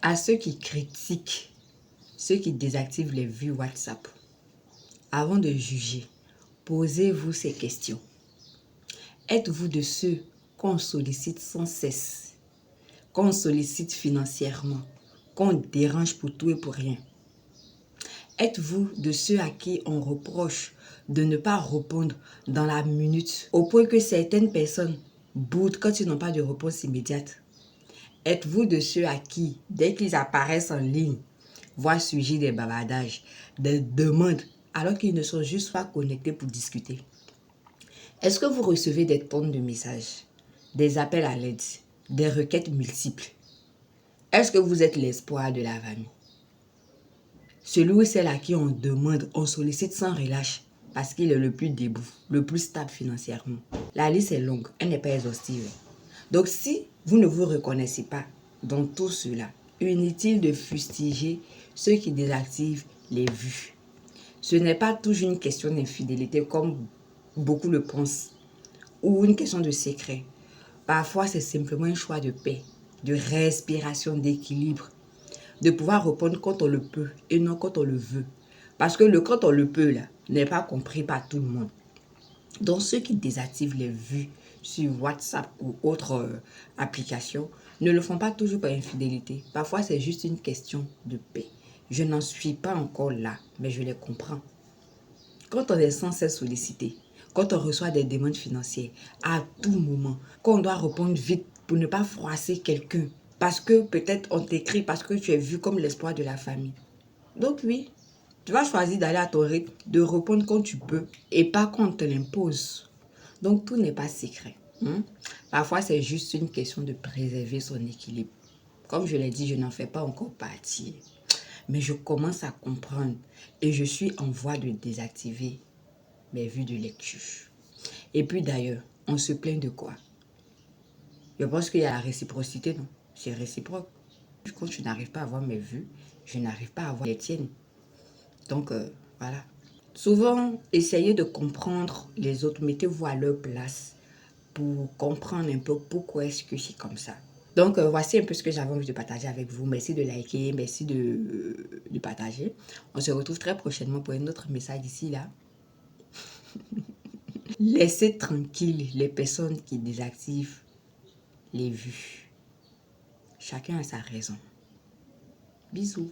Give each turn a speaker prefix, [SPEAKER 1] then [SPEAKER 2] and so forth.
[SPEAKER 1] À ceux qui critiquent, ceux qui désactivent les vues WhatsApp, avant de juger, posez-vous ces questions. Êtes-vous de ceux qu'on sollicite sans cesse, qu'on sollicite financièrement, qu'on dérange pour tout et pour rien? Êtes-vous de ceux à qui on reproche de ne pas répondre dans la minute, au point que certaines personnes boudent quand ils n'ont pas de réponse immédiate? Êtes-vous de ceux à qui, dès qu'ils apparaissent en ligne, voient surgir des bavardages, des demandes, alors qu'ils ne sont juste pas connectés pour discuter? Est-ce que vous recevez des tonnes de messages, des appels à l'aide, des requêtes multiples? Est-ce que vous êtes l'espoir de la famille? Celui ou celle à qui on demande, on sollicite sans relâche parce qu'il est le plus debout, le plus stable financièrement. La liste est longue, elle n'est pas exhaustive. Donc si vous ne vous reconnaissez pas dans tout cela, inutile de fustiger ceux qui désactivent les vues. Ce n'est pas toujours une question d'infidélité comme beaucoup le pensent ou une question de secret. Parfois c'est simplement un choix de paix, de respiration, d'équilibre. De pouvoir répondre quand on le peut et non quand on le veut. Parce que le quand on le peut là n'est pas compris par tout le monde. Donc ceux qui désactivent les vues sur WhatsApp ou autres applications ne le font pas toujours par infidélité. Parfois c'est juste une question de paix. Je n'en suis pas encore là, mais je les comprends. Quand on est sans cesse sollicité, quand on reçoit des demandes financières à tout moment, quand on doit répondre vite pour ne pas froisser quelqu'un, parce que peut-être on t'écrit parce que tu es vu comme l'espoir de la famille. Donc oui, tu vas choisir d'aller à ton rythme, de répondre quand tu peux et pas quand on te l'impose. Donc tout n'est pas secret. Parfois c'est juste une question de préserver son équilibre. Comme je l'ai dit, je n'en fais pas encore partie. Mais je commence à comprendre et je suis en voie de désactiver mes vues de lecture. Et puis d'ailleurs, on se plaint de quoi? Je pense qu'il y a la réciprocité, non? C'est réciproque. Quand tu n'arrives pas à voir mes vues, je n'arrive pas à voir les tiennes. Donc, voilà. Souvent, essayez de comprendre les autres. Mettez-vous à leur place pour comprendre un peu pourquoi est-ce que c'est comme ça. Donc, voici un peu ce que j'avais envie de partager avec vous. Merci de liker, merci de partager. On se retrouve très prochainement pour un autre message d'ici là. Laissez tranquilles les personnes qui désactivent les vues. Chacun a sa raison. Bisous.